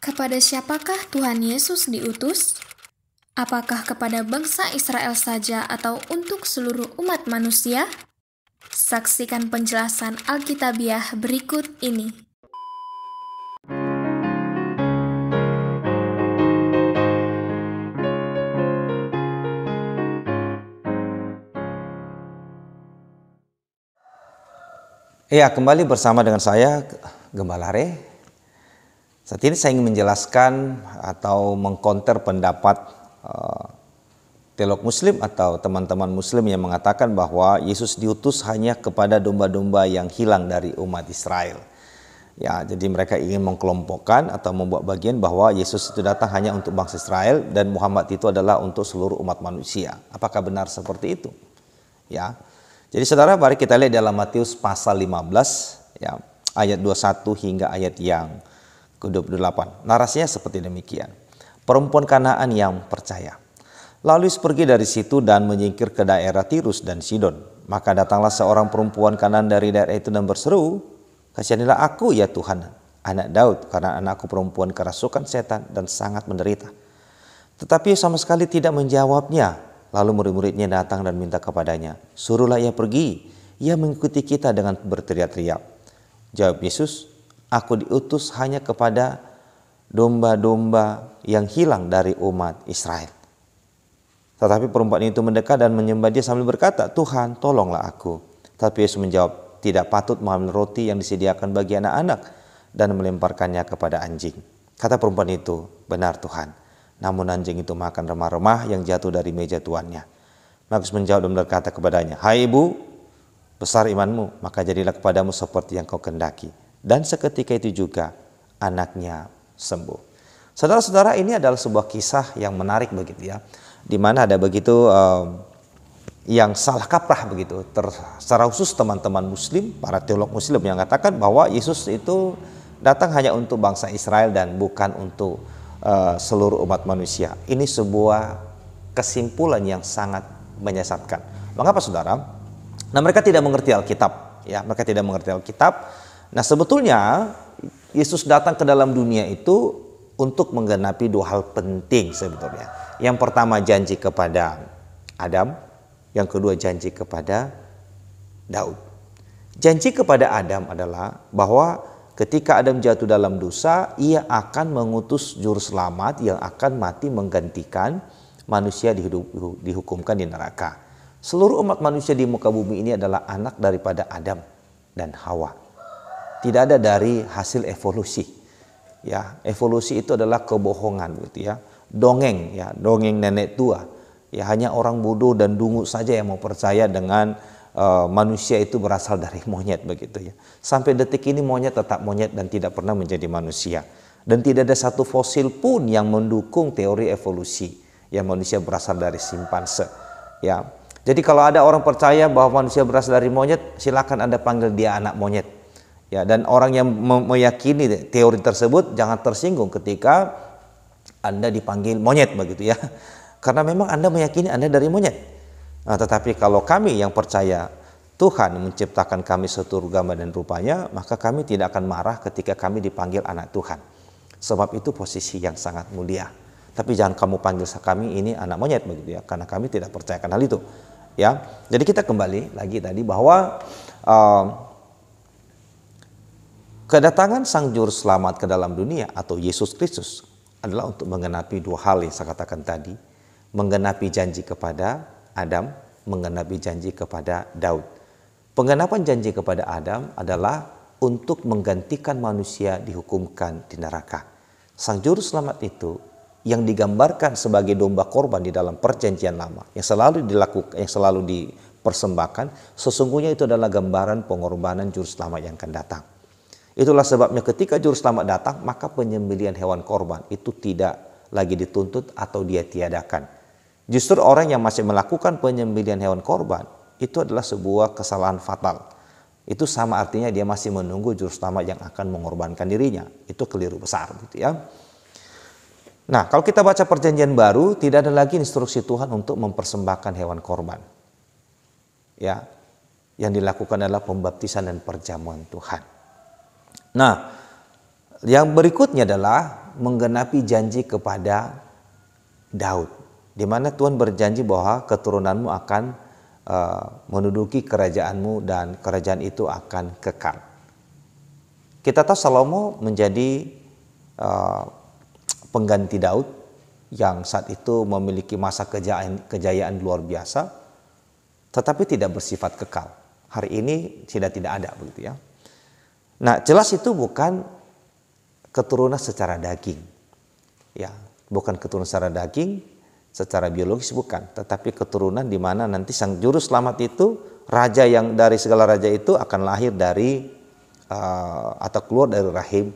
Kepada siapakah Tuhan Yesus diutus? Apakah kepada bangsa Israel saja atau untuk seluruh umat manusia? Saksikan penjelasan Alkitabiah berikut ini. Ya, kembali bersama dengan saya, Gembala Re. Saat ini saya ingin menjelaskan atau mengkonter pendapat teolog muslim atau teman-teman muslim yang mengatakan bahwa Yesus diutus hanya kepada domba-domba yang hilang dari umat Israel. Ya, jadi mereka ingin mengkelompokkan atau membuat bagian bahwa Yesus itu datang hanya untuk bangsa Israel dan Muhammad itu adalah untuk seluruh umat manusia. Apakah benar seperti itu? Ya. Jadi saudara, mari kita lihat dalam Matius pasal 15 ya, ayat 21 hingga ayat yang ke-28. Narasinya seperti demikian. Perempuan Kanaan yang percaya. Lalu Yesus pergi dari situ dan menyingkir ke daerah Tirus dan Sidon. Maka datanglah seorang perempuan Kanaan dari daerah itu dan berseru, "Kasihanilah aku ya Tuhan, anak Daud, karena anakku perempuan kerasukan setan dan sangat menderita." Tetapi sama sekali tidak menjawabnya. Lalu murid-muridnya datang dan minta kepadanya, "Suruhlah ia pergi, ia mengikuti kita," dengan berteriak-teriak. Jawab Yesus, "Aku diutus hanya kepada domba-domba yang hilang dari umat Israel." Tetapi perempuan itu mendekat dan menyembah dia sambil berkata, "Tuhan, tolonglah aku." Tapi Yesus menjawab, "Tidak patut mengambil roti yang disediakan bagi anak-anak dan melemparkannya kepada anjing." Kata perempuan itu, "Benar Tuhan. Namun anjing itu makan remah-remah yang jatuh dari meja tuannya." Yesus menjawab dan berkata kepadanya, "Hai ibu, besar imanmu, maka jadilah kepadamu seperti yang kau kendaki." Dan seketika itu juga anaknya sembuh. Saudara-saudara, ini adalah sebuah kisah yang menarik begitu ya, di mana ada begitu yang salah kaprah begitu. Secara khusus teman-teman muslim, para teolog muslim yang katakan bahwa Yesus itu datang hanya untuk bangsa Israel dan bukan untuk seluruh umat manusia. Ini sebuah kesimpulan yang sangat menyesatkan. Mengapa saudara? Nah, mereka tidak mengerti Alkitab, ya, mereka tidak mengerti Alkitab. Nah, sebetulnya Yesus datang ke dalam dunia itu untuk menggenapi dua hal penting sebetulnya. Yang pertama janji kepada Adam, yang kedua janji kepada Daud. Janji kepada Adam adalah bahwa ketika Adam jatuh dalam dosa, ia akan mengutus juru selamat yang akan mati menggantikan manusia dihukumkan di neraka. Seluruh umat manusia di muka bumi ini adalah anak daripada Adam dan Hawa. Tidak ada dari hasil evolusi. Ya, evolusi itu adalah kebohongan gitu ya. Dongeng ya, dongeng nenek tua. Ya, hanya orang bodoh dan dungu saja yang mau percaya dengan manusia itu berasal dari monyet begitu ya. Sampai detik ini monyet tetap monyet dan tidak pernah menjadi manusia. Dan tidak ada satu fosil pun yang mendukung teori evolusi yang manusia berasal dari simpanse. Ya. Jadi kalau ada orang percaya bahwa manusia berasal dari monyet, silakan Anda panggil dia anak monyet. Ya, dan orang yang meyakini teori tersebut jangan tersinggung ketika Anda dipanggil monyet begitu ya. Karena memang Anda meyakini Anda dari monyet. Nah, tetapi kalau kami yang percaya Tuhan menciptakan kami seturut gambar dan rupanya, maka kami tidak akan marah ketika kami dipanggil anak Tuhan. Sebab itu posisi yang sangat mulia. Tapi jangan kamu panggil kami ini anak monyet begitu ya, karena kami tidak percayakan hal itu. Ya, jadi kita kembali lagi tadi bahwa kedatangan Sang Juru Selamat ke dalam dunia atau Yesus Kristus adalah untuk menggenapi dua hal yang saya katakan tadi, menggenapi janji kepada Adam, menggenapi janji kepada Daud. Penggenapan janji kepada Adam adalah untuk menggantikan manusia dihukumkan di neraka. Sang Juru Selamat itu yang digambarkan sebagai domba korban di dalam perjanjian lama, yang selalu dilakukan, yang selalu dipersembahkan, sesungguhnya itu adalah gambaran pengorbanan Juru Selamat yang akan datang. Itulah sebabnya ketika Juru Selamat datang, maka penyembelihan hewan korban itu tidak lagi dituntut atau dia tiadakan. Justru orang yang masih melakukan penyembelihan hewan korban itu adalah sebuah kesalahan fatal. Itu sama artinya dia masih menunggu juru selamat yang akan mengorbankan dirinya. Itu keliru besar gitu ya. Nah, kalau kita baca perjanjian baru, tidak ada lagi instruksi Tuhan untuk mempersembahkan hewan korban. Ya. Yang dilakukan adalah pembaptisan dan perjamuan Tuhan. Nah, yang berikutnya adalah menggenapi janji kepada Daud, di mana Tuhan berjanji bahwa keturunanmu akan menduduki kerajaanmu dan kerajaan itu akan kekal. Kita tahu Salomo menjadi pengganti Daud yang saat itu memiliki masa kejayaan luar biasa, tetapi tidak bersifat kekal. Hari ini sudah tidak ada, begitu ya. Nah, jelas itu bukan keturunan secara daging, ya, bukan keturunan secara daging, secara biologis bukan, tetapi keturunan di mana nanti sang juru selamat itu, raja yang dari segala raja itu akan lahir dari atau keluar dari rahim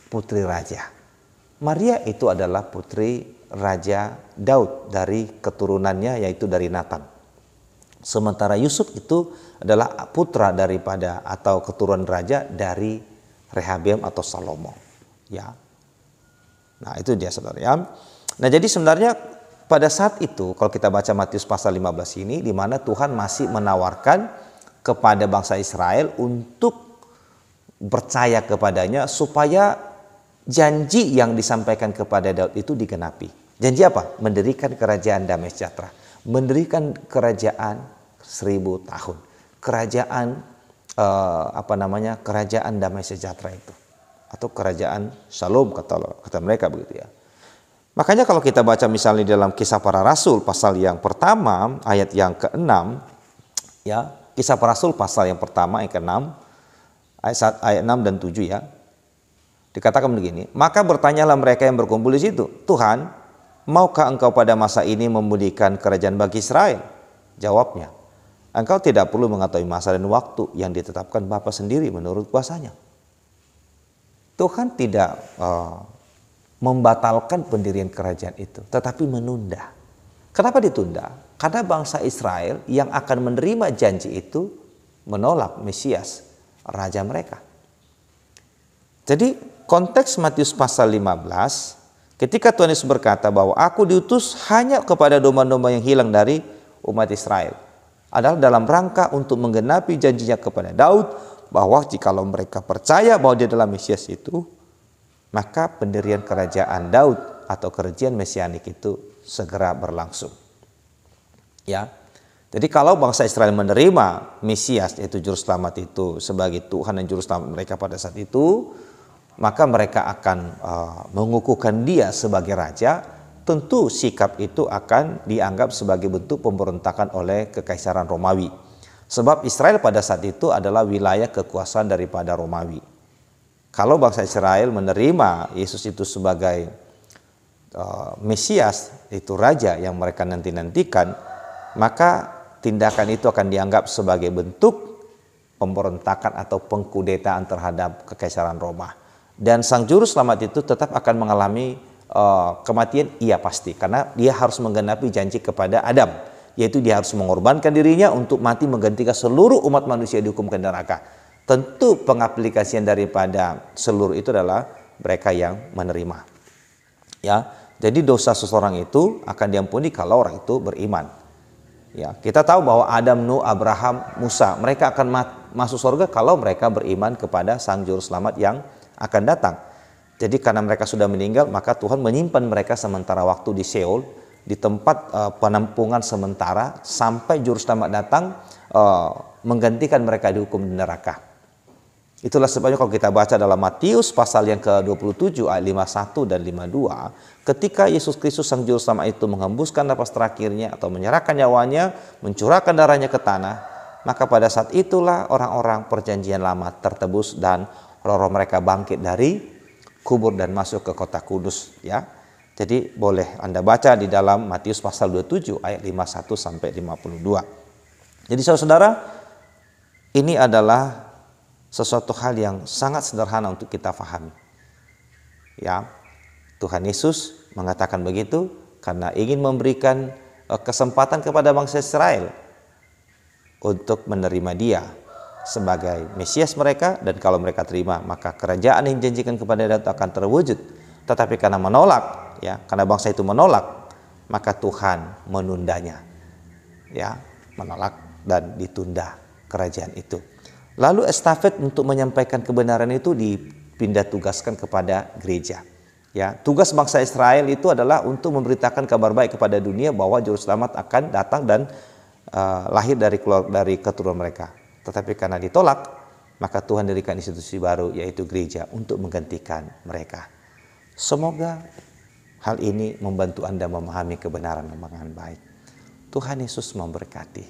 putri raja. Maria itu adalah putri Raja Daud dari keturunannya, yaitu dari Nathan. Sementara Yusuf itu adalah putra daripada atau keturunan raja dari Rehabeam atau Salomo. Ya. Nah, itu dia saudara ya. Nah, jadi sebenarnya pada saat itu kalau kita baca Matius pasal 15 ini, di mana Tuhan masih menawarkan kepada bangsa Israel untuk percaya kepadanya supaya janji yang disampaikan kepada Daud itu digenapi. Janji apa? Mendirikan kerajaan damai sejahtera. Mendirikan kerajaan 1000 tahun. Kerajaan kerajaan damai sejahtera itu. Atau kerajaan Shalom kata mereka begitu ya. Makanya kalau kita baca misalnya dalam Kisah Para Rasul pasal yang pertama ayat yang ke-6 ya, Kisah Para Rasul pasal yang pertama ayat ke-6 ayat 6 dan 7 ya. Dikatakan begini, maka bertanyalah mereka yang berkumpul di situ, Tuhan, maukah engkau pada masa ini memulihkan kerajaan bagi Israel? Jawabnya, engkau tidak perlu mengetahui masa dan waktu yang ditetapkan Bapa sendiri menurut kuasanya. Tuhan tidak membatalkan pendirian kerajaan itu, tetapi menunda. Kenapa ditunda? Karena bangsa Israel yang akan menerima janji itu menolak Mesias, Raja mereka. Jadi konteks Matius pasal 15, ketika Tuhan Yesus berkata bahwa aku diutus hanya kepada domba-domba yang hilang dari umat Israel, adalah dalam rangka untuk menggenapi janjinya kepada Daud bahwa jikalau mereka percaya bahwa dia adalah Mesias itu, maka pendirian kerajaan Daud atau kerajaan mesianik itu segera berlangsung. Ya. Jadi kalau bangsa Israel menerima Mesias yaitu juru selamat itu sebagai Tuhan dan juru selamat mereka pada saat itu, maka mereka akan mengukuhkan dia sebagai raja. Tentu sikap itu akan dianggap sebagai bentuk pemberontakan oleh kekaisaran Romawi. Sebab Israel pada saat itu adalah wilayah kekuasaan daripada Romawi. Kalau bangsa Israel menerima Yesus itu sebagai Mesias, itu raja yang mereka nanti-nantikan, maka tindakan itu akan dianggap sebagai bentuk pemberontakan atau pengkudetaan terhadap kekaisaran Roma. Dan sang juru selamat itu tetap akan mengalami kematian, iya pasti, karena dia harus menggenapi janji kepada Adam, yaitu dia harus mengorbankan dirinya untuk mati menggantikan seluruh umat manusia dihukum ke neraka. Tentu pengaplikasian daripada seluruh itu adalah mereka yang menerima. Ya, jadi dosa seseorang itu akan diampuni kalau orang itu beriman. Ya, kita tahu bahwa Adam, Nuh, Abraham, Musa, mereka akan masuk surga kalau mereka beriman kepada sang juru selamat yang akan datang. Jadi karena mereka sudah meninggal, maka Tuhan menyimpan mereka sementara waktu di Seol, di tempat penampungan sementara sampai juru selamat datang menggantikan mereka dihukum di neraka. Itulah sebabnya kalau kita baca dalam Matius pasal yang ke-27 ayat 51 dan 52, ketika Yesus Kristus sang juru selamat itu menghembuskan napas terakhirnya atau menyerahkan nyawanya, mencurahkan darahnya ke tanah, maka pada saat itulah orang-orang perjanjian lama tertebus dan roh-roh mereka bangkit dari kubur dan masuk ke kota kudus, ya. Jadi boleh Anda baca di dalam Matius pasal 27 ayat 51 sampai 52. Jadi saudara-saudara, ini adalah sesuatu hal yang sangat sederhana untuk kita pahami. Ya, Tuhan Yesus mengatakan begitu karena ingin memberikan kesempatan kepada bangsa Israel untuk menerima Dia sebagai Mesias mereka, dan kalau mereka terima maka kerajaan yang dijanjikan kepada Daud akan terwujud. Tetapi karena menolak, ya, karena bangsa itu menolak, maka Tuhan menundanya, ya, menolak dan ditunda kerajaan itu. Lalu estafet untuk menyampaikan kebenaran itu dipindah tugaskan kepada gereja. Ya, tugas bangsa Israel itu adalah untuk memberitakan kabar baik kepada dunia bahwa juru selamat akan datang dan lahir dari keturunan mereka. Tetapi karena ditolak, maka Tuhan dirikan institusi baru, yaitu gereja, untuk menggantikan mereka. Semoga hal ini membantu Anda memahami kebenaran dengan baik. Tuhan Yesus memberkati.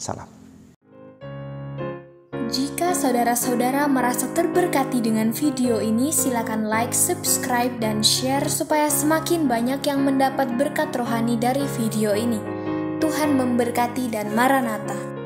Salam. Jika saudara-saudara merasa terberkati dengan video ini, silakan like, subscribe, dan share supaya semakin banyak yang mendapat berkat rohani dari video ini. Tuhan memberkati dan Maranatha.